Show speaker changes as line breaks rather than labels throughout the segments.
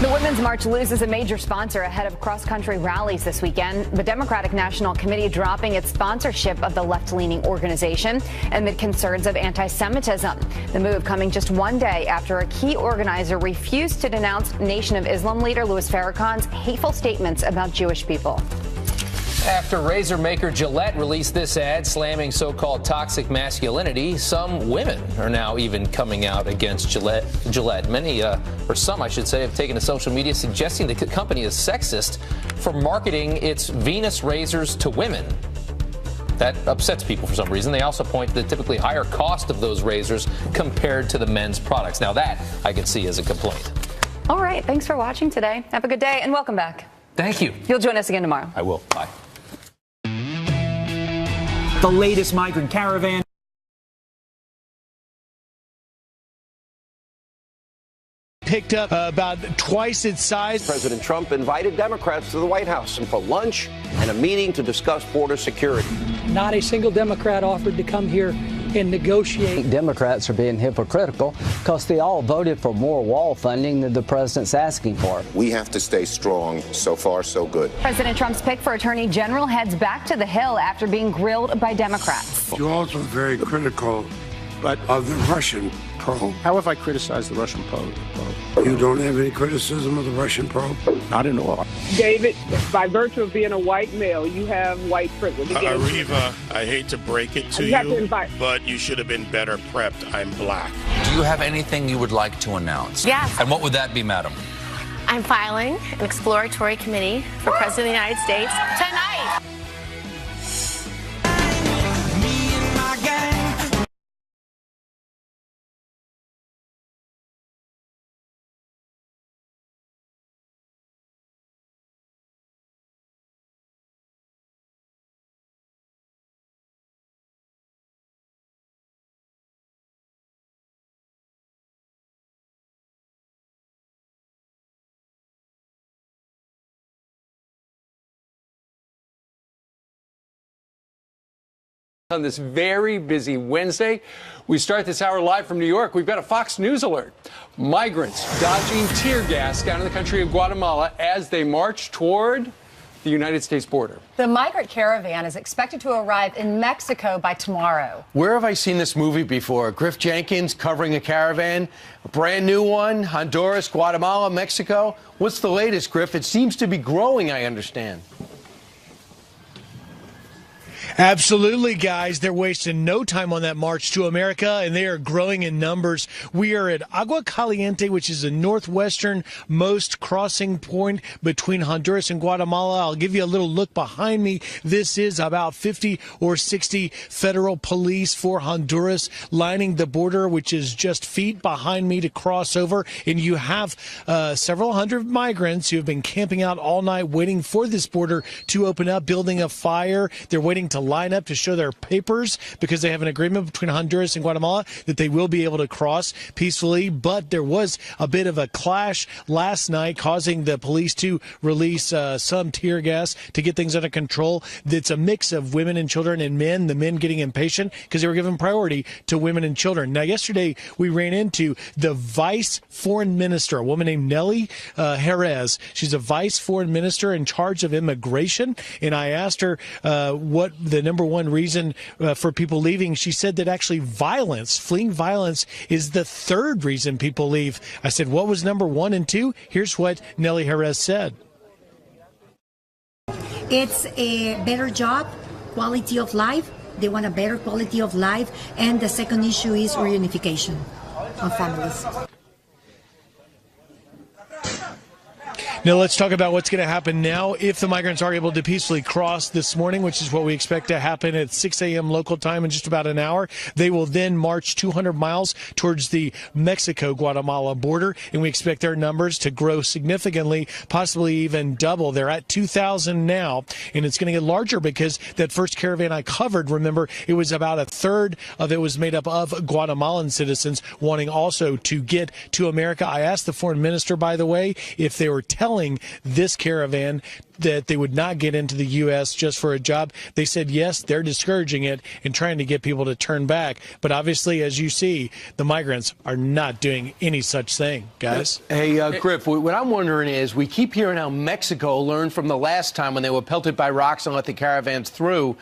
The Women's March loses a major sponsor ahead of cross-country rallies this weekend. The Democratic National Committee dropping its sponsorship of the left-leaning organization amid concerns of anti-Semitism. The move coming just one day after a key organizer refused to denounce Nation of Islam leader Louis Farrakhan's hateful statements about Jewish people.
After razor maker Gillette released this ad slamming so-called toxic masculinity, some women are now even coming out against Gillette. Many, or some I should say, have taken to social media suggesting the company is sexist for marketing its Venus razors to women. That upsets people for some reason. They also point to the typically higher cost of those razors compared to the men's products. Now that I can see as a complaint.
All right, thanks for watching today. Have a good day and welcome back.
Thank you.
You'll join us again tomorrow.
I will. Bye.
The latest migrant caravan
picked up about twice its size.
President Trump invited Democrats to the White House for lunch and a meeting to discuss border security.
Not a single Democrat offered to come here and negotiate.
Democrats are being hypocritical because they all voted for more wall funding than the president's asking for.
We have to stay strong. So far, so good.
President Trump's pick for Attorney General heads back to the Hill after being grilled by Democrats.
You're also very critical of the Russian probe.
How have I criticized the Russian probe?
You don't have any criticism of the Russian probe?
Not at all.
David, by virtue of being a white male, you have white privilege.
Ariva, I hate to break it to you, but you should have been better prepped. I'm black.
Do you have anything you would like to announce?
Yes.
And what would that be, madam?
I'm filing an exploratory committee for President of the United States tonight.
On this very busy Wednesday, we start this hour live from New York. We've got a Fox News alert. Migrants dodging tear gas down in the country of Guatemala as they march toward the United States border.
The migrant caravan is expected to arrive in Mexico by tomorrow.
Where have I seen this movie before? Griff Jenkins covering a caravan, a brand new one, Honduras, Guatemala, Mexico. What's the latest, Griff? It seems to be growing, I understand.
Absolutely, guys. They're wasting no time on that march to America, and they are growing in numbers. We are at Agua Caliente, which is the northwesternmost crossing point between Honduras and Guatemala. I'll give you a little look behind me. This is about 50 or 60 federal police for Honduras lining the border, which is just feet behind me to cross over. And you have several hundred migrants who have been camping out all night waiting for this border to open up, building a fire. They're waiting to line up to show their papers because they have an agreement between Honduras and Guatemala that they will be able to cross peacefully. But there was a bit of a clash last night, causing the police to release some tear gas to get things under control. It's a mix of women and children and men, the men getting impatient because they were given priority to women and children. Now, yesterday we ran into the vice foreign minister, a woman named Nelly Jerez. She's a vice foreign minister in charge of immigration. And I asked her what the number one reason for people leaving. She said that actually fleeing violence is the third reason people leave. I said, what was number one and two? Here's what Nelly Jerez said.
It's a better job, quality of life. They want a better quality of life. And the second issue is reunification of families.
Now let's talk about what's going to happen now if the migrants are able to peacefully cross this morning, which is what we expect to happen at 6 a.m. local time in just about an hour. They will then march 200 miles towards the Mexico-Guatemala border, and we expect their numbers to grow significantly, possibly even double. They're at 2,000 now, and it's going to get larger because that first caravan I covered, remember, it was about a third of it was made up of Guatemalan citizens wanting also to get to America. I asked the foreign minister, by the way, if they were telling telling this caravan that they would not get into the U.S. just for a job. They said, yes, they're discouraging it and trying to get people to turn back. But obviously, as you see, the migrants are not doing any such thing, guys.
Hey, Griff, what I'm wondering is we keep hearing how Mexico learned from the last time when they were pelted by rocks and let the caravans through.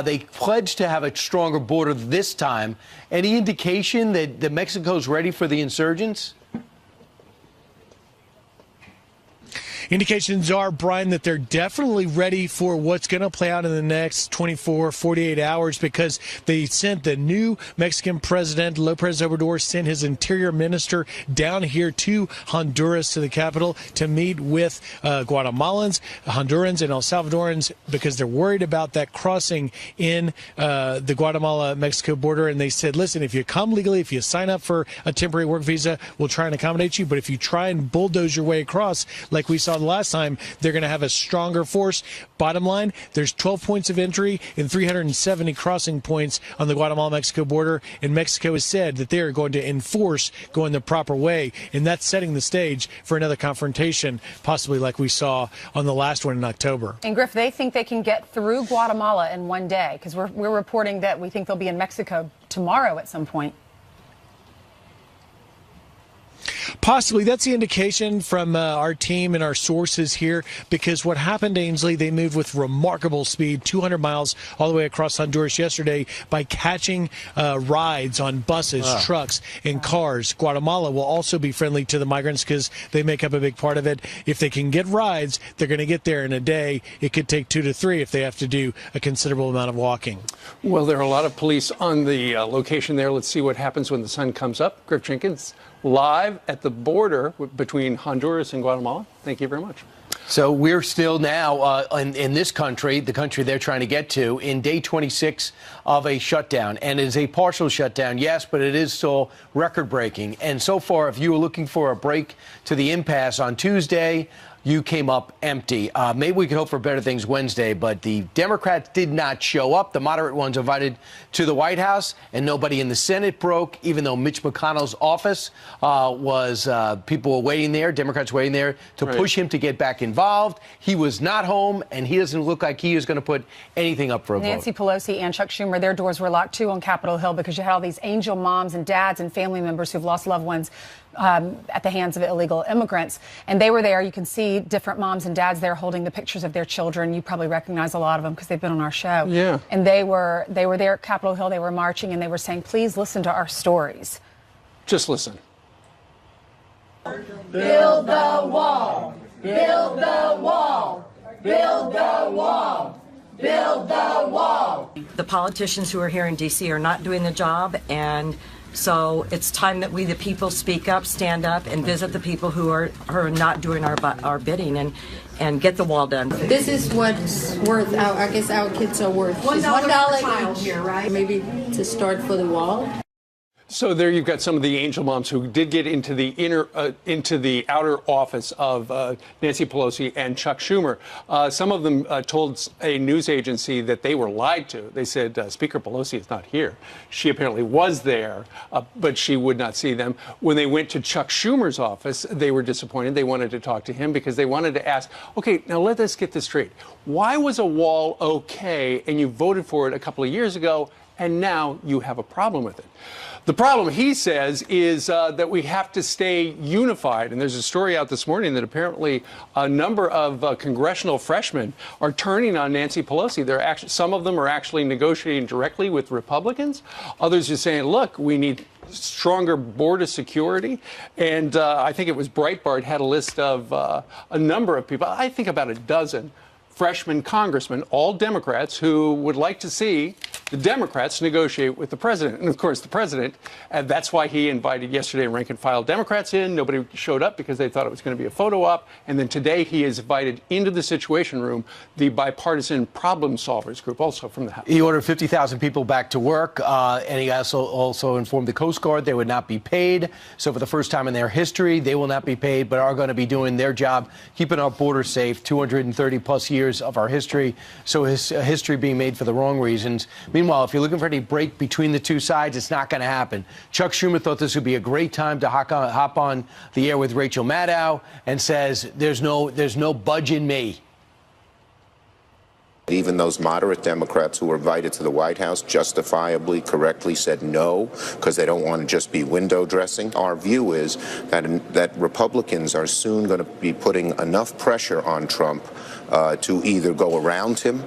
They pledged to have a stronger border this time. Any indication that Mexico's ready for the insurgents?
Indications are, Brian, that they're definitely ready for what's going to play out in the next 24, 48 hours because they sent the new Mexican president, López Obrador, sent his interior minister down here to Honduras, to the capital, to meet with Guatemalans, Hondurans, and El Salvadorans because they're worried about that crossing in the Guatemala-Mexico border. And they said, listen, if you come legally, if you sign up for a temporary work visa, we'll try and accommodate you. But if you try and bulldoze your way across, like we saw the last time, they're going to have a stronger force. Bottom line, there's 12 points of entry and 370 crossing points on the Guatemala-Mexico border, and Mexico has said that they are going to enforce going the proper way, and that's setting the stage for another confrontation, possibly like we saw on the last one in October.
And Griff, they think they can get through Guatemala in one day, because we're reporting that we think they'll be in Mexico tomorrow at some point.
Possibly. That's the indication from our team and our sources here, because what happened, Ainsley, they moved with remarkable speed, 200 miles all the way across Honduras yesterday by catching rides on buses, trucks, and cars. Guatemala will also be friendly to the migrants because they make up a big part of it. If they can get rides, they're going to get there in a day. It could take 2 to 3 if they have to do a considerable amount of walking.
Well, there are a lot of police on the location there. Let's see what happens when the sun comes up. Griff Jenkins, live at the border between Honduras and Guatemala. Thank you very much.
So we're still now in this country, the country they're trying to get to, in day 26 of a shutdown. And it is a partial shutdown, yes, but it is still record-breaking. And so far, if you were looking for a break to the impasse on Tuesday, you came up empty. Maybe we could hope for better things Wednesday, but the Democrats did not show up. The moderate ones invited to the White House, and nobody in the Senate broke, even though Mitch McConnell's office people were waiting there, Democrats waiting there to push him to get back involved. He was not home, and he doesn't look like he is going to put anything up for a vote.
Nancy Pelosi and Chuck Schumer, their doors were locked, too, on Capitol Hill because you had all these angel moms and dads and family members who've lost loved ones at the hands of illegal immigrants. And they were there. You can see different moms and dads there holding the pictures of their children. You probably recognize a lot of them because they've been on our show.
Yeah.
And they were there at Capitol Hill. They were marching and they were saying, please listen to our stories.
Just listen.
Build the wall. Build the wall. Build the wall. Build the wall.
The politicians who are here in D.C. are not doing the job, and so it's time that we, the people, speak up, stand up, and visit the people who are not doing our bidding and get the wall done.
This is what's worth. I guess our kids are worth. $1 child here, right? Maybe to start for the wall.
So there you've got some of the angel moms who did get into the into the outer office of Nancy Pelosi and Chuck Schumer. Some of them told a news agency that they were lied to. They said Speaker Pelosi is not here. She apparently was there, but she would not see them. When they went to Chuck Schumer's office, they were disappointed. They wanted to talk to him because they wanted to ask, okay, now let us get this straight. Why was a wall okay and you voted for it a couple of years ago and now you have a problem with it? The problem, he says, is that we have to stay unified. And there's a story out this morning that apparently a number of congressional freshmen are turning on Nancy Pelosi. Some of them are actually negotiating directly with Republicans. Others are saying, look, we need stronger border security. And I think it was Breitbart had a list of a number of people, I think about a dozen freshman congressmen, all Democrats, who would like to see the Democrats negotiate with the president. And, of course, the president, and that's why he invited yesterday rank-and-file Democrats in. Nobody showed up because they thought it was going to be a photo op. And then today he has invited into the Situation Room the bipartisan problem solvers group, also from the House.
He ordered 50,000 people back to work, and he also informed the Coast Guard they would not be paid. So for the first time in their history, they will not be paid, but are going to be doing their job, keeping our border safe, 230-plus years of our history. So his history being made for the wrong reasons. Meanwhile, if you're looking for any break between the two sides, it's not going to happen. Chuck Schumer thought this would be a great time to hop on the air with Rachel Maddow and says, there's no budge in me.
Even those moderate Democrats who were invited to the White House justifiably, correctly said no, because they don't want to just be window dressing. Our view is that Republicans are soon going to be putting enough pressure on Trump to either go around him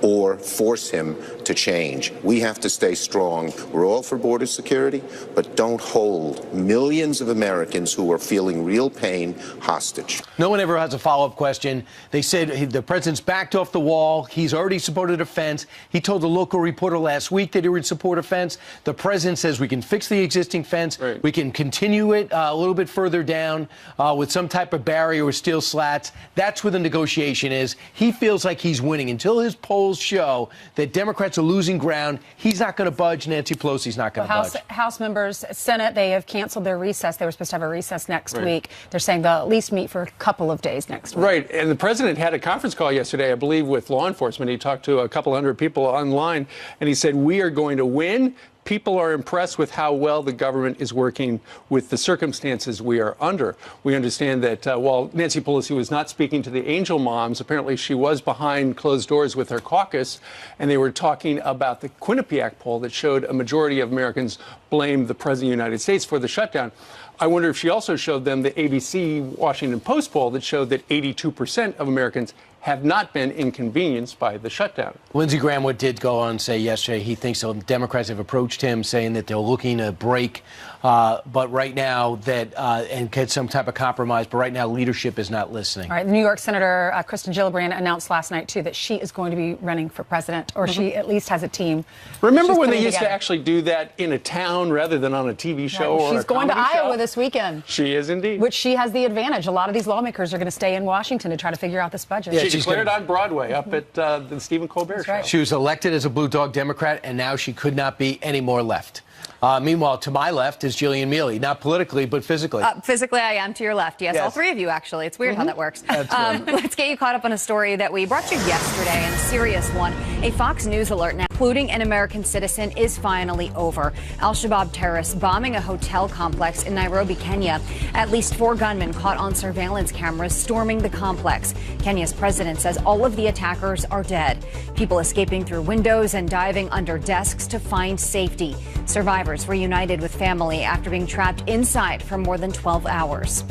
or force him to change. We have to stay strong. We're all for border security, but don't hold millions of Americans who are feeling real pain hostage.
No one ever has a follow-up question. They said the president's backed off the wall. He's already supported a fence. He told the local reporter last week that he would support a fence. The president says we can fix the existing fence. Right. We can continue it a little bit further down with some type of barrier or steel slats. That's where the negotiation is. He feels like he's winning. Until his polls show that Democrats are losing ground, he's not going to budge. Nancy Pelosi's not going to budge.
House members, Senate, they have canceled their recess. They were supposed to have a recess next week. They're saying they'll at least meet for a couple of days next week.
Right. And the president had a conference call yesterday, I believe, with law enforcement. He talked to a couple hundred people online, and he said, we are going to win. People are impressed with how well the government is working with the circumstances we are under. We understand that while Nancy Pelosi was not speaking to the Angel Moms, apparently she was behind closed doors with her caucus, and they were talking about the Quinnipiac poll that showed a majority of Americans blamed the President of the United States for the shutdown. I wonder if she also showed them the ABC Washington Post poll that showed that 82% of Americans have not been inconvenienced by the shutdown.
Lindsey Graham did go on and say yesterday he thinks the Democrats have approached him saying that they're looking to break, but right now and get some type of compromise, but right now leadership is not listening.
All right, New York Senator Kristen Gillibrand announced last night, too, that she is going to be running for president, or she at least has a team.
Remember when they used to actually do that in a town rather than on a TV show or
She's going to Iowa this weekend.
She is indeed.
Which she has the advantage. A lot of these lawmakers are going to stay in Washington to try to figure out this budget.
Yeah, she declared on Broadway up at the Stephen Colbert show.
She was elected as a Blue Dog Democrat, and now she could not be any more left. Meanwhile, to my left is Jillian Mealy, not politically, but physically.
Physically, I am to your left. Yes, all three of you, actually. It's weird how that works. Let's get you caught up on a story that we brought you yesterday, and a serious one. A Fox News alert now, including an American citizen, is finally over. Al-Shabaab terrorists bombing a hotel complex in Nairobi, Kenya. At least 4 gunmen caught on surveillance cameras storming the complex. Kenya's president says all of the attackers are dead. People escaping through windows and diving under desks to find safety. Survivors reunited with family after being trapped inside for more than 12 hours.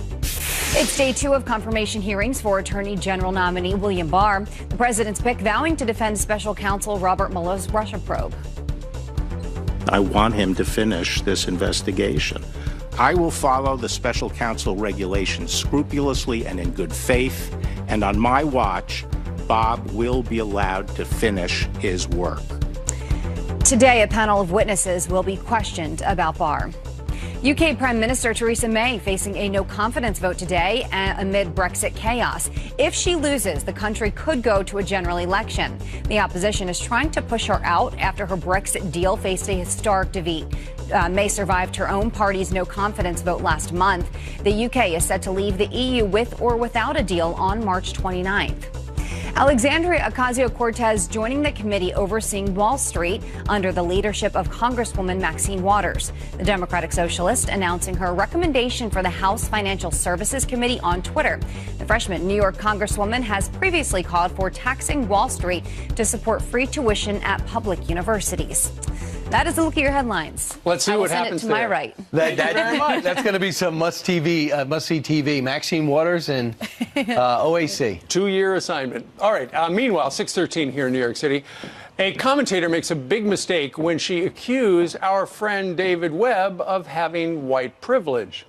It's day 2 of confirmation hearings for Attorney General nominee William Barr. The president's pick vowing to defend special counsel Robert Mueller's Russia probe.
I want him to finish this investigation. I will follow the special counsel regulations scrupulously and in good faith, and on my watch, Bob will be allowed to finish his work.
Today, a panel of witnesses will be questioned about Barr. UK Prime Minister Theresa May facing a no-confidence vote today amid Brexit chaos. If she loses, the country could go to a general election. The opposition is trying to push her out after her Brexit deal faced a historic defeat. May survived her own party's no-confidence vote last month. The UK is set to leave the EU with or without a deal on March 29th. Alexandria Ocasio-Cortez joining the committee overseeing Wall Street under the leadership of Congresswoman Maxine Waters. The Democratic Socialist announcing her recommendation for the House Financial Services Committee on Twitter. The freshman New York Congresswoman has previously called for taxing Wall Street to support free tuition at public universities. That is a look at your headlines.
Let's see what happens
to my right.
That's going to be some must-see TV. Maxine Waters and OAC.
2-year assignment. All right. Meanwhile, 6:13 here in New York City. A commentator makes a big mistake when she accused our friend David Webb of having white privilege.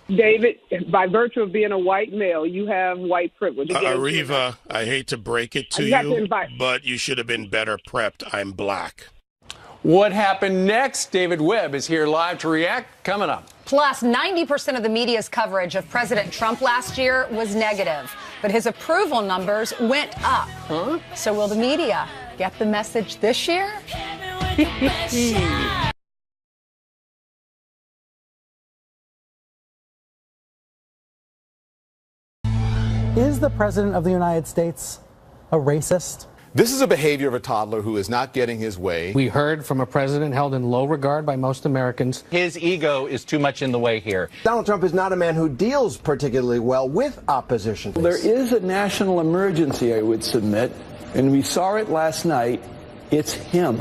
David, by virtue of being a white male, you have white privilege.
Areva, I hate to break it to you, but you should have been better prepped. I'm black.
What happened next? David Webb is here live to react. Coming up.
Plus, 90% of the media's coverage of President Trump last year was negative, but his approval numbers went up. So will the media get the message this year?
Is the President of the United States a racist? This is a behavior of a toddler who is not getting his way.
We heard from a president held in low regard by most Americans.
His ego is too much in the way here.
Donald Trump is not a man who deals particularly well with opposition.
There is a national emergency, I would submit, and we saw it last night. It's him.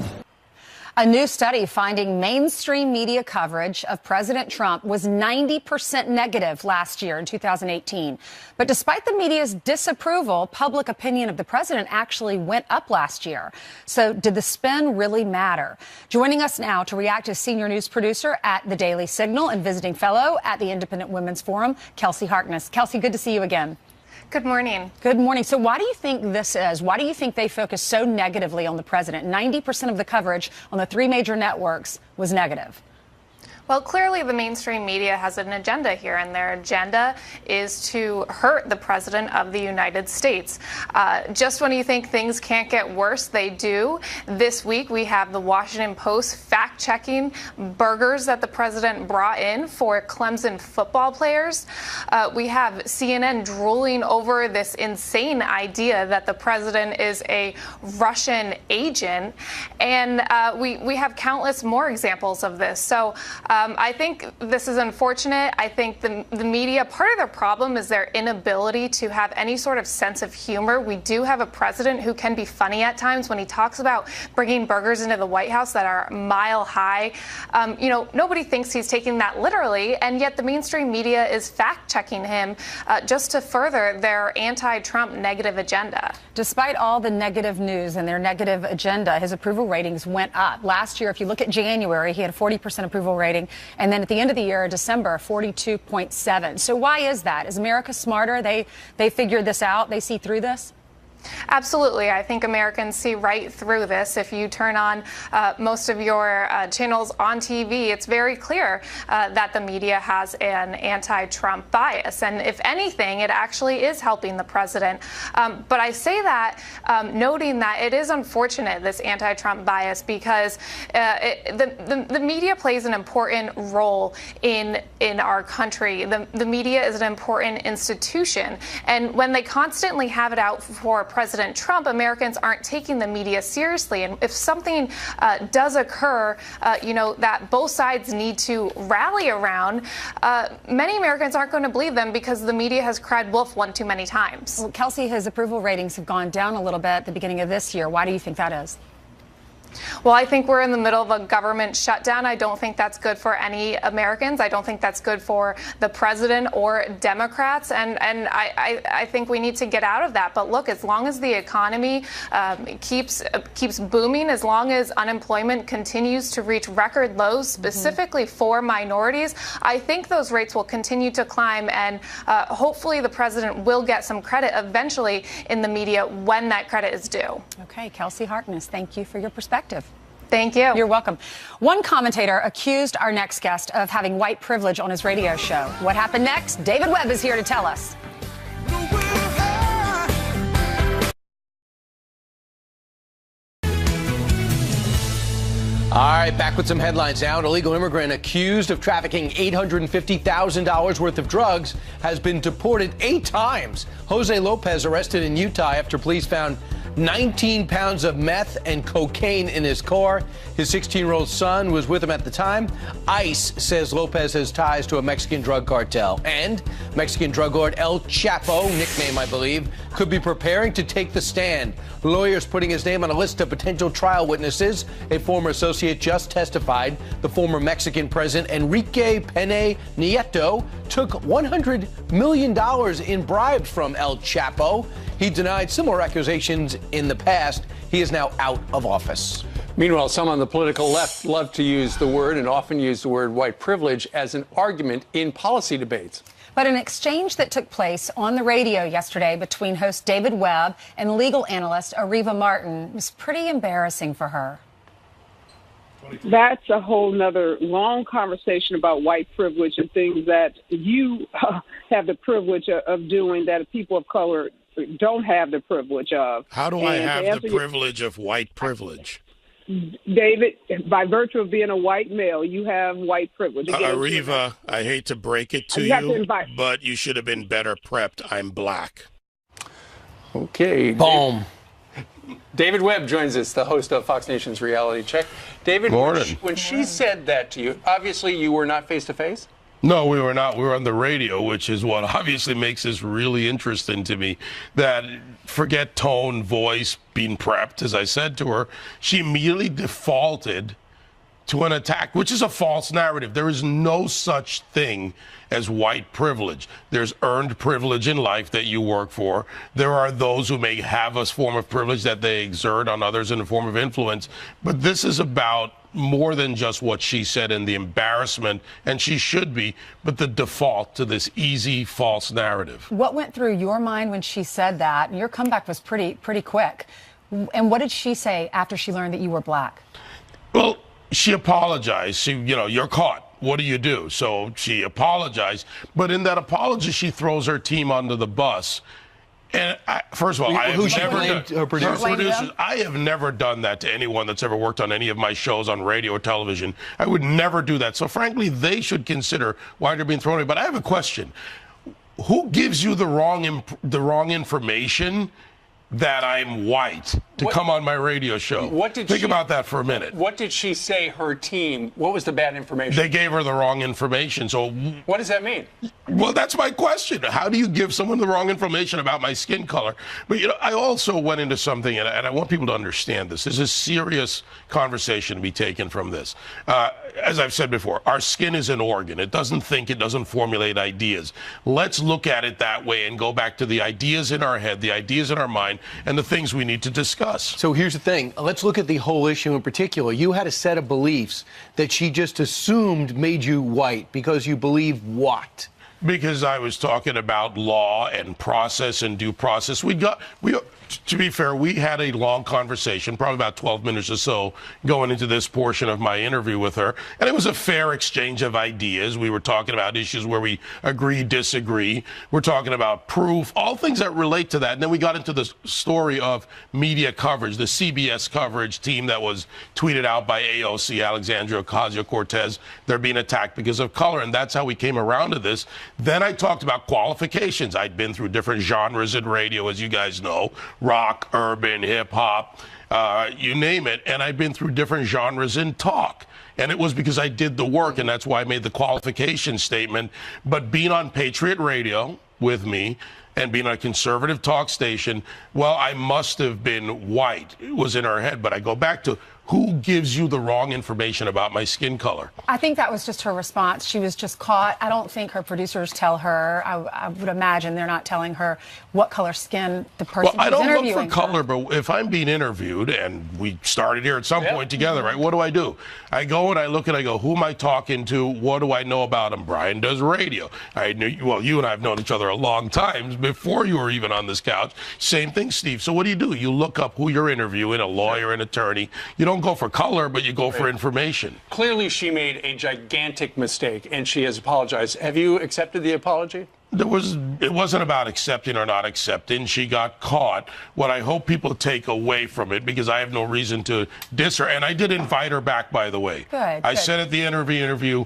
A new study finding mainstream media coverage of President Trump was 90% negative last year in 2018. But despite the media's disapproval, public opinion of the president actually went up last year. So did the spin really matter? Joining us now to react is senior news producer at The Daily Signal and visiting fellow at the Independent Women's Forum, Kelsey Harkness. Kelsey, good to see you again.
Good morning.
Good morning. So why do you think this is? Why do you think they focus so negatively on the president? 90% of the coverage on the three major networks was negative.
Well, clearly the mainstream media has an agenda here, and their agenda is to hurt the president of the United States. Just when you think things can't get worse, they do. This week, we have the Washington Post fact-checking burgers that the president brought in for Clemson football players. We have CNN drooling over this insane idea that the president is a Russian agent. And we have countless more examples of this. So I think this is unfortunate. I think the media, part of their problem is their inability to have any sort of sense of humor. We do have a president who can be funny at times when he talks about bringing burgers into the White House that are mile high. Nobody thinks he's taking that literally, and yet the mainstream media is fact-checking him just to further their anti-Trump negative agenda.
Despite all the negative news and their negative agenda, his approval ratings went up. Last year, if you look at January, he had a 40% approval rating. And then at the end of the year, December, 42.7. So why is that? Is America smarter? They figured this out? They see through this?
Absolutely. I think Americans see right through this. If you turn on most of your channels on TV, it's very clear that the media has an anti-Trump bias. And if anything, it actually is helping the president. But I say that noting that it is unfortunate, this anti-Trump bias, because the media plays an important role in our country. The media is an important institution. And when they constantly have it out for President Trump, Americans aren't taking the media seriously. And if something does occur, that both sides need to rally around, many Americans aren't going to believe them because the media has cried wolf one too many times.
Well, Kelsey, his approval ratings have gone down a little bit at the beginning of this year. Why do you think that is?
Well, I think we're in the middle of a government shutdown. I don't think that's good for any Americans. I don't think that's good for the president or Democrats. And I think we need to get out of that. But look, as long as the economy keeps booming, as long as unemployment continues to reach record lows, specifically for minorities, I think those rates will continue to climb. And hopefully the president will get some credit eventually in the media when that credit is due.
Okay, Kelsey Harkness, thank you for your perspective.
Thank you.
You're welcome. One commentator accused our next guest of having white privilege on his radio show. What happened next? David Webb is here to tell us.
All right, back with some headlines now. An illegal immigrant accused of trafficking $850,000 worth of drugs has been deported 8 times. Jose Lopez arrested in Utah after police found 19 pounds of meth and cocaine in his car. His 16-year-old son was with him at the time. ICE says Lopez has ties to a Mexican drug cartel. And Mexican drug lord El Chapo, nickname I believe, could be preparing to take the stand. Lawyers putting his name on a list of potential trial witnesses. A former associate just testified. The former Mexican president Enrique Pena Nieto took $100 million in bribes from El Chapo. He denied similar accusations in the past. He is now out of office.
Meanwhile, some on the political left love to use the word and often use the word white privilege as an argument in policy debates.
But an exchange that took place on the radio yesterday between host David Webb and legal analyst Areva Martin was pretty embarrassing for her.
That's a whole nother long conversation about white privilege and things that you have the privilege of doing that people of color don't have the privilege of.
How do I have the privilege of white privilege?
David, by virtue of being a white male, you have white privilege.
Areva, I hate to break it to you, but you should have been better prepped. I'm black.
Okay.
Boom.
David Webb joins us, the host of Fox Nation's Reality Check. David, when she said that to you, obviously you were not face-to-face?
No, we were not. We were on the radio, which is what obviously makes this really interesting to me. That forget tone, voice, being prepped, as I said to her, she immediately defaulted to an attack, which is a false narrative. There is no such thing as white privilege. There's earned privilege in life that you work for. There are those who may have a form of privilege that they exert on others in a form of influence. But this is about more than just what she said and the embarrassment, and she should be, but the default to this easy false narrative.
What went through your mind when she said that? Your comeback was pretty quick. And what did she say after she learned that you were black?
Well, she apologized. She, you're caught. What do you do? So she apologized. But in that apology, she throws her team under the bus. And first of all, I have never done that to anyone that's ever worked on any of my shows on radio or television. I would never do that. So frankly, they should consider why they're being thrown away. But I have a question. Who gives you the wrong information that I'm white to come on my radio show? Think about that for a minute.
What did she say, her team? What was the bad information?
They gave her the wrong information. So
what does that mean?
Well, that's my question. How do you give someone the wrong information about my skin color? But, I also went into something, and I want people to understand this. There's a serious conversation to be taken from this. As I've said before, our skin is an organ. It doesn't think, it doesn't formulate ideas. Let's look at it that way and go back to the ideas in our head, the ideas in our mind, and the things we need to discuss.
So here's the thing. Let's look at the whole issue in particular. You had a set of beliefs that she just assumed made you white because you believe what?
Because I was talking about law and process and due process. To be fair, we had a long conversation, probably about 12 minutes or so, going into this portion of my interview with her. And it was a fair exchange of ideas. We were talking about issues where we agree, disagree. We're talking about proof, all things that relate to that. And then we got into the story of media coverage, the CBS coverage team that was tweeted out by AOC, Alexandria Ocasio-Cortez. They're being attacked because of color. And that's how we came around to this. Then I talked about qualifications. I'd been through different genres in radio, as you guys know. Rock, urban, hip hop, you name it. And I've been through different genres in talk. And it was because I did the work, and that's why I made the qualification statement. But being on Patriot Radio with me and being on a conservative talk station, well, I must have been white. It was in her head. But I go back to, who gives you the wrong information about my skin color?
I think that was just her response. She was just caught. I don't think her producers tell her. I would imagine they're not telling her what color skin the person
Well, I don't
interviewing
look for color, but if I'm being interviewed, and we started here at some point together, right, what do? I go and I look and I go, who am I talking to? What do I know about him? Brian does radio. You and I have known each other a long time, before you were even on this couch. Same thing, Steve. So what do? You look up who you're interviewing, a lawyer, an attorney. You don't go for color, but you go for information.
Clearly, she made a gigantic mistake, and she has apologized. Have you accepted the apology?
It wasn't about accepting or not accepting. She got caught. What I hope people take away from it, because I have no reason to diss her, and I did invite her back, by the way. I said at the interview,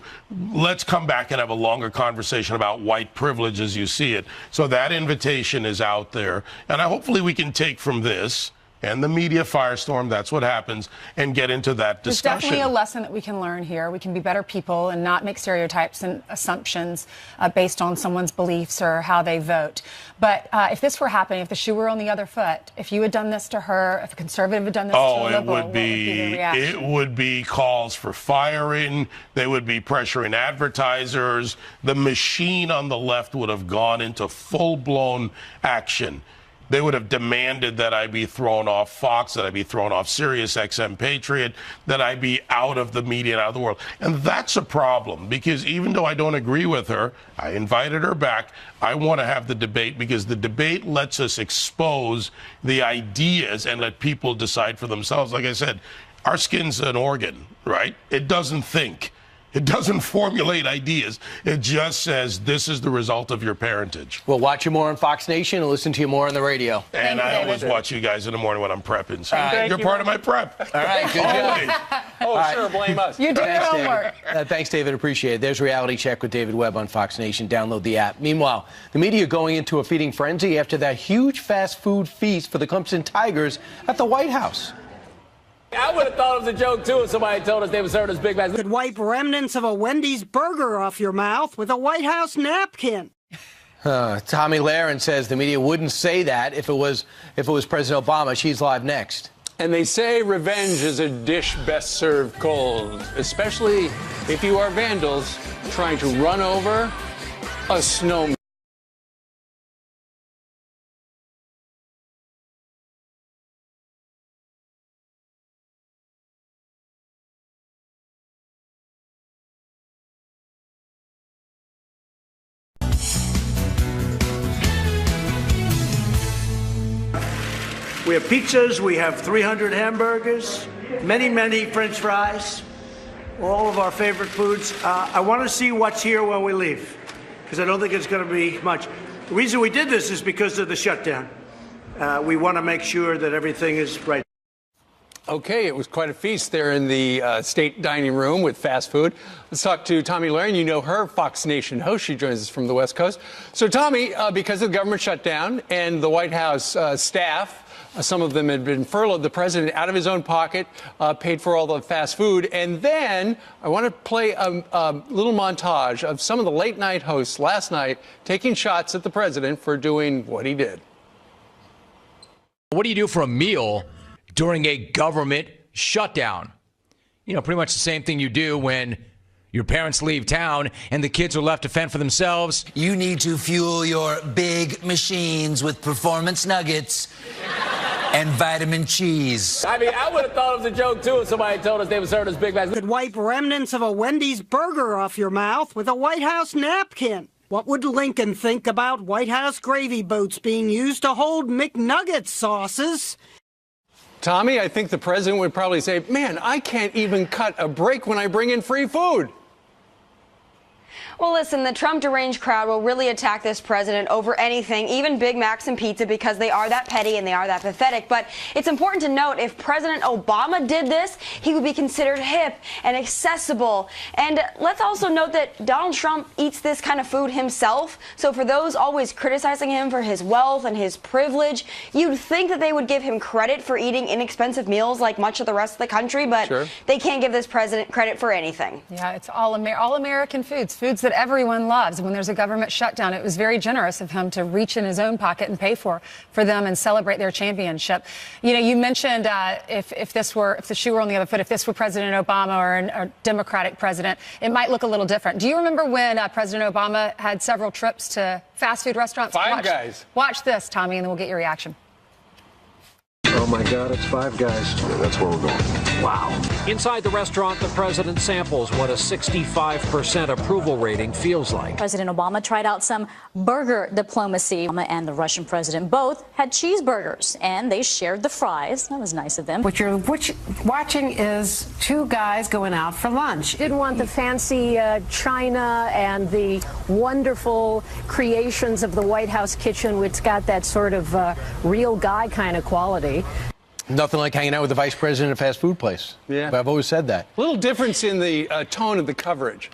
let's come back and have a longer conversation about white privilege as you see it. So that invitation is out there, and hopefully we can take from this and the media firestorm, that's what happens, and get into that discussion.
There's definitely a lesson that we can learn here. We can be better people and not make stereotypes and assumptions based on someone's beliefs or how they vote. But if this were happening, if the shoe were on the other foot, if you had done this to her, if a conservative had done this to a liberal, what would be the reaction?
It would be calls for firing. They would be pressuring advertisers. The machine on the left would have gone into full-blown action. They would have demanded that I be thrown off Fox, that I be thrown off Sirius XM Patriot, that I be out of the media and out of the world. And that's a problem, because even though I don't agree with her, I invited her back. I want to have the debate, because the debate lets us expose the ideas and let people decide for themselves. Like I said, our skin's an organ, right? It doesn't think. It doesn't formulate ideas. It just says this is the result of your parentage.
We'll watch you more on Fox Nation and listen to you more on the radio.
And I always watch you guys in the morning when I'm prepping. So you're part of my prep.
All right, good job.
Sure, blame us.
You did your homework.
Thanks, David. Appreciate it. There's Reality Check with David Webb on Fox Nation. Download the app. Meanwhile, the media going into a feeding frenzy after that huge fast food feast for the Clemson Tigers at the White House.
I would have thought it was a joke, too, if somebody told us they were serving us Big Macs.
Could wipe remnants of a Wendy's burger off your mouth with a White House napkin.
Tommy Lahren says the media wouldn't say that if it was President Obama. She's live next.
And they say revenge is a dish best served cold, especially if you are vandals trying to run over a snowman.
We have pizzas, we have 300 hamburgers, many French fries, all of our favorite foods. I want to see what's here when we leave, because I don't think it's going to be much. The reason we did this is because of the shutdown. We want to make sure that everything is right.
Okay, it was quite a feast there in the state dining room with fast food. Let's talk to Tommy Lahren. You know her, Fox Nation host. She joins us from the West Coast. So, Tommy, because of the government shutdown and the White House staff, some of them had been furloughed. The president, out of his own pocket, paid for all the fast food. And then I want to play a little montage of some of the late-night hosts last night taking shots at the president for doing what he did.
What do you do for a meal during a government shutdown? You know, pretty much the same thing you do when your parents leave town and the kids are left to fend for themselves.
You need to fuel your big machines with performance nuggets and vitamin cheese.
I mean, I would have thought it was a joke, too, if somebody told us they were serving us Big Macs.
Could wipe remnants of a Wendy's burger off your mouth with a White House napkin. What would Lincoln think about White House gravy boats being used to hold McNugget sauces?
Tommy, I think the president would probably say, man, I can't even cut a break when I bring in free food.
Well, listen, the Trump deranged crowd will really attack this president over anything, even Big Macs and pizza, because they are that petty and they are that pathetic. But it's important to note, if President Obama did this, he would be considered hip and accessible. And let's also note that Donald Trump eats this kind of food himself. So for those always criticizing him for his wealth and his privilege, you'd think that they would give him credit for eating inexpensive meals like much of the rest of the country, but they can't give this president credit for anything.
Yeah, it's all American foods that everyone loves. When there's a government shutdown, it was very generous of him to reach in his own pocket and pay for them and celebrate their championship. You know, you mentioned if the shoe were on the other foot, if this were President Obama or a Democratic president, it might look a little different. Do you remember when President Obama had several trips to fast food restaurants?
Five Guys.
Watch this, Tommy, and then we'll get your reaction.
Oh my God, it's Five Guys. Yeah, that's where we're going. Wow.
Inside the restaurant, the president samples what a 65% approval rating feels like.
President Obama tried out some burger diplomacy. Obama and the Russian president both had cheeseburgers, and they shared the fries. That was nice of them.
What you're watching is two guys going out for lunch.
Didn't want the fancy china and the wonderful creations of the White House kitchen, which got that sort of real guy kind of quality.
Nothing like hanging out with the vice president of a fast food place.
Yeah.
But I've always said that.
Little difference in the tone of the coverage.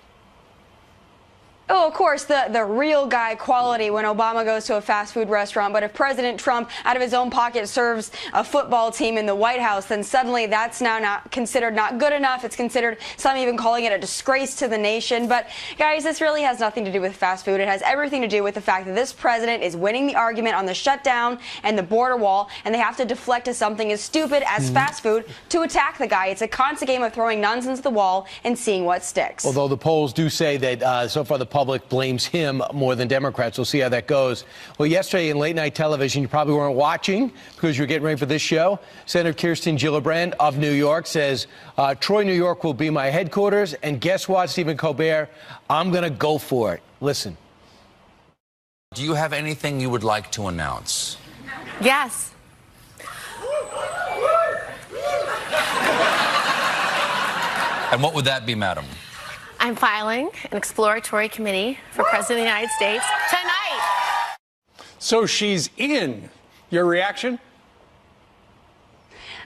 Oh, of course, the real guy quality when Obama goes to a fast food restaurant. But if President Trump, out of his own pocket, serves a football team in the White House, then suddenly that's now not considered not good enough. It's considered, some even calling it a disgrace to the nation. But, guys, this really has nothing to do with fast food. It has everything to do with the fact that this president is winning the argument on the shutdown and the border wall, and they have to deflect to something as stupid as fast food to attack the guy. It's a constant game of throwing nonsense at the wall and seeing what sticks.
Although the polls do say that so far the public blames him more than Democrats. We'll see how that goes. Well, yesterday in late night television, you probably weren't watching because you're getting ready for this show. Senator Kirsten Gillibrand of New York says, Troy, New York will be my headquarters. And guess what, Stephen Colbert? I'm going to go for it. Listen.
Do you have anything you would like to announce?
Yes.
And what would that be, madam?
I'm filing an exploratory committee for President of the United States tonight.
So she's in. Your reaction?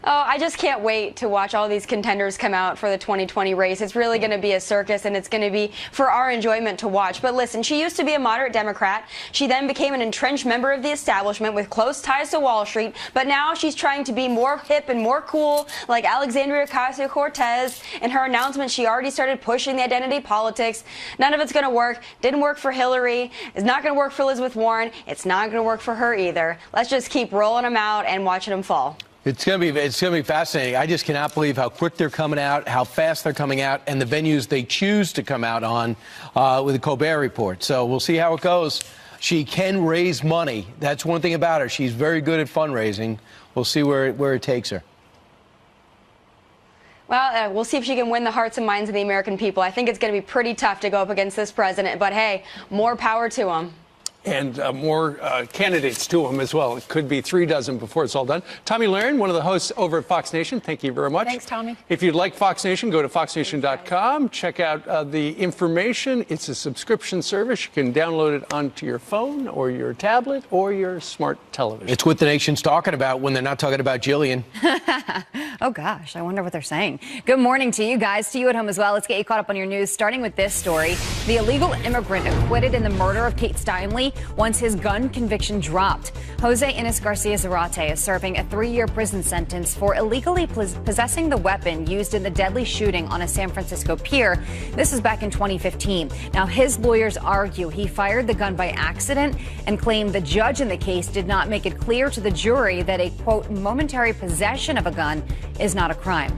Oh, I just can't wait to watch all these contenders come out for the 2020 race. It's really going to be a circus, and it's going to be for our enjoyment to watch. But listen, she used to be a moderate Democrat. She then became an entrenched member of the establishment with close ties to Wall Street. But now she's trying to be more hip and more cool, like Alexandria Ocasio-Cortez. In her announcement, she already started pushing the identity politics. None of it's going to work. Didn't work for Hillary. It's not going to work for Elizabeth Warren. It's not going to work for her either. Let's just keep rolling them out and watching them fall.
It's going to be fascinating. I just cannot believe how quick they're coming out, how fast they're coming out, and the venues they choose to come out on with the Colbert Report. So we'll see how it goes. She can raise money. That's one thing about her. She's very good at fundraising. We'll see where it takes her.
Well, we'll see if she can win the hearts and minds of the American people. I think it's going to be pretty tough to go up against this president. But, hey, more power to him.
And more candidates to him as well. It could be 36 before it's all done. Tomi Lahren, one of the hosts over at Fox Nation, thank you very much.
Thanks, Tommy.
If you'd like Fox Nation, go to foxnation.com. Check out the information. It's a subscription service. You can download it onto your phone or your tablet or your smart television.
It's what the nation's talking about when they're not talking about Jillian.
Oh, gosh, I wonder what they're saying. Good morning to you guys, to you at home as well. Let's get you caught up on your news, starting with this story. The illegal immigrant acquitted in the murder of Kate Steinle once his gun conviction dropped. Jose Inez Garcia Zarate is serving a 3-year prison sentence for illegally possessing the weapon used in the deadly shooting on a San Francisco pier. This is back in 2015. Now, his lawyers argue he fired the gun by accident and claim the judge in the case did not make it clear to the jury that a, quote, momentary possession of a gun is not a crime.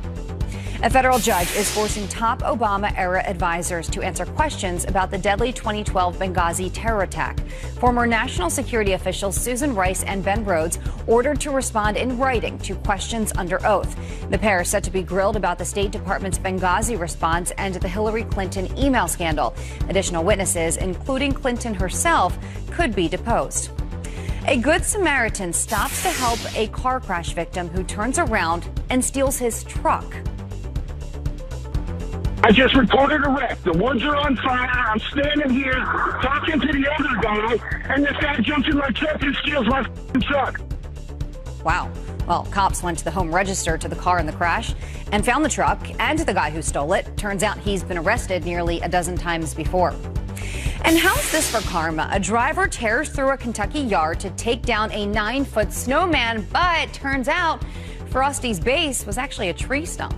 A federal judge is forcing top Obama-era advisors to answer questions about the deadly 2012 Benghazi terror attack. Former national security officials Susan Rice and Ben Rhodes ordered to respond in writing to questions under oath. The pair are set to be grilled about the State Department's Benghazi response and the Hillary Clinton email scandal. Additional witnesses, including Clinton herself, could be deposed. A Good Samaritan stops to help a car crash victim who turns around and steals his truck.
I just reported a wreck. The woods are on fire. I'm standing here talking to the other guy, and this guy jumps in my truck and steals my truck.
Wow. Well, cops went to the home register to the car in the crash and found the truck and the guy who stole it. Turns out he's been arrested nearly a dozen times before. And how's this for karma? A driver tears through a Kentucky yard to take down a 9-foot snowman, but turns out Frosty's base was actually a tree stump.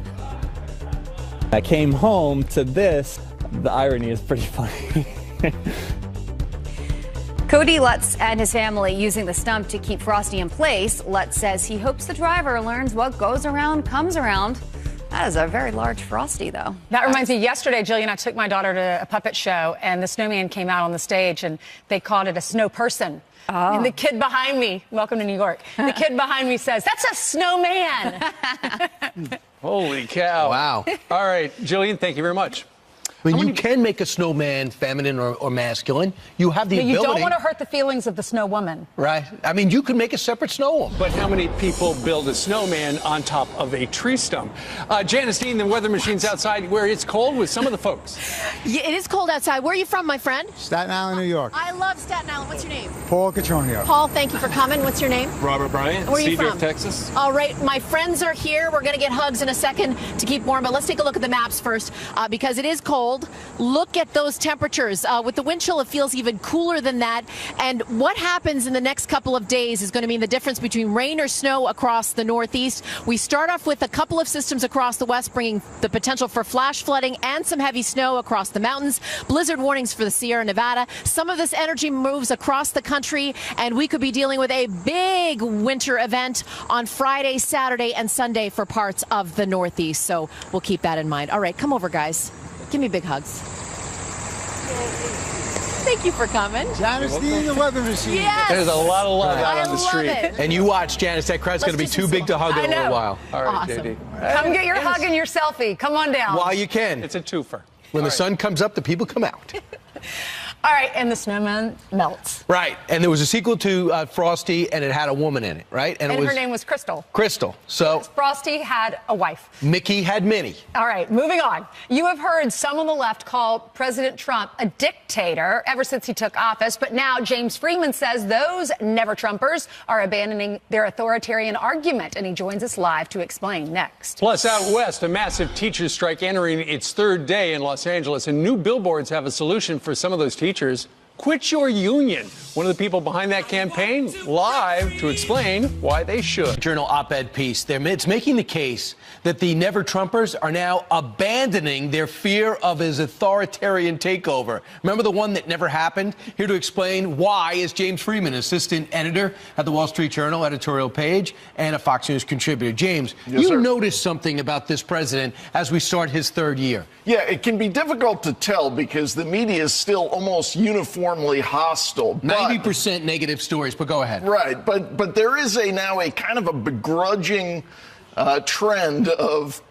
I came home to this. The irony is pretty funny.
Cody Lutz and his family using the stump to keep Frosty in place. Lutz says he hopes the driver learns what goes around comes around. That is a very large Frosty, though.
That reminds me, yesterday, Jillian, I took my daughter to a puppet show, and the snowman came out on the stage, and they called it a snow person. Oh. And the kid behind me, welcome to New York, the kid behind me says, "That's a snowman."
Holy cow.
Wow.
All right, Jillian, thank you very much.
I mean, you can make a snowman feminine or masculine. You have the ability.
You don't want to hurt the feelings of the snow woman.
Right. I mean, you could make a separate snow woman.
But how many people build a snowman on top of a tree stump? Janice Dean, the weather machine's outside where it's cold with some of the folks.
Yeah, it is cold outside. Where are you from, my friend?
Staten Island, New York.
I love Staten Island. What's your name?
Paul Catronio.
Paul, thank you for coming. What's your name?
Robert Bryant,
Where are you
Seabrook,
from?
Texas.
All right, my friends are here. We're going to get hugs in a second to keep warm, but let's take a look at the maps first because it is cold. Look at those temperatures. With the wind chill, it feels even cooler than that. And what happens in the next couple of days is going to mean the difference between rain or snow across the Northeast. We start off with a couple of systems across the west, bringing the potential for flash flooding and some heavy snow across the mountains. Blizzard warnings for the Sierra Nevada. Some of this energy moves across the country, and we could be dealing with a big winter event on Friday, Saturday, and Sunday for parts of the Northeast. So we'll keep that in mind. All right, come over, guys. Give me big hugs. Thank you for coming.
Janice Dean, the weather machine.
Yes.
There's a lot of love out on the
love
street.
it.
And you watch, Janice, that crowd's going to be too big to hug in a little while.
All right,
Awesome.
JD.
Come get your hug and your selfie. Come on down.
While you can.
It's a twofer.
When the sun comes up, the people come out.
All right, and the snowman melts.
Right, and there was a sequel to Frosty, and it had a woman in it, right?
And
it was
her name was Crystal.
Crystal. So
Frosty had a wife.
Mickey had Minnie.
All right, moving on. You have heard some on the left call President Trump a dictator ever since he took office, but now James Freeman says those never-Trumpers are abandoning their authoritarian argument, and he joins us live to explain next.
Plus, out west, a massive teachers' strike entering its third day in Los Angeles, and new billboards have a solution for some of those teachers. Quit your union. One of the people behind that campaign live to explain why they should.
Journal op-ed piece. It's making the case that the Never-Trumpers are now abandoning their fear of his authoritarian takeover. Remember the one that never happened? Here to explain why is James Freeman, assistant editor at the Wall Street Journal editorial page and a Fox News contributor. James, you noticed something about this president as we start his third year.
Yeah, it can be difficult to tell because the media is still almost uniformly hostile.
90% negative stories, but go ahead.
Right, but there is now a kind of a begrudging trend of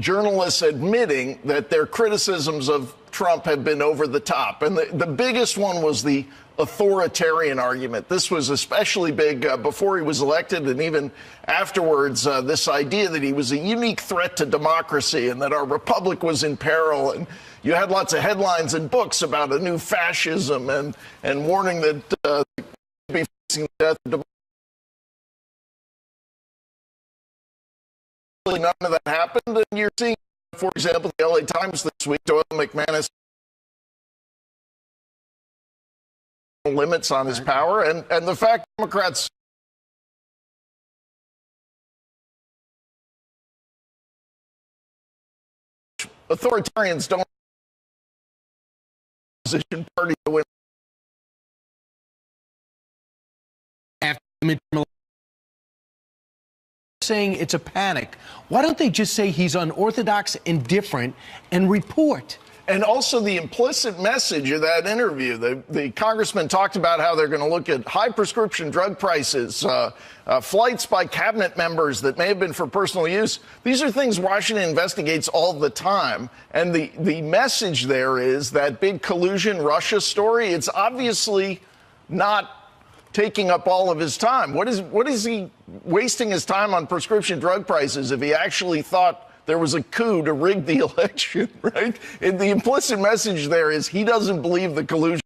journalists admitting that their criticisms of Trump have been over the top. And the biggest one was the authoritarian argument. This was especially big before he was elected and even afterwards, this idea that he was a unique threat to democracy and that our republic was in peril. And you had lots of headlines and books about a new fascism and warning that be facing death of democracy. None of that happened, and you're seeing, for example, the LA Times this week, Doyle McManus limits on his power, and the fact Democrats authoritarians don't opposition party to win.
After the midterm saying it's a panic, why don't they just say he's unorthodox, indifferent, and report?
And also the implicit message of that interview, the congressman talked about how they're going to look at high prescription drug prices, flights by cabinet members that may have been for personal use. These are things Washington investigates all the time. And the message there is that big collusion Russia story, it's obviously not taking up all of his time. What is he wasting his time on prescription drug prices if he actually thought there was a coup to rig the election, right? And the implicit message there is he doesn't believe the collusion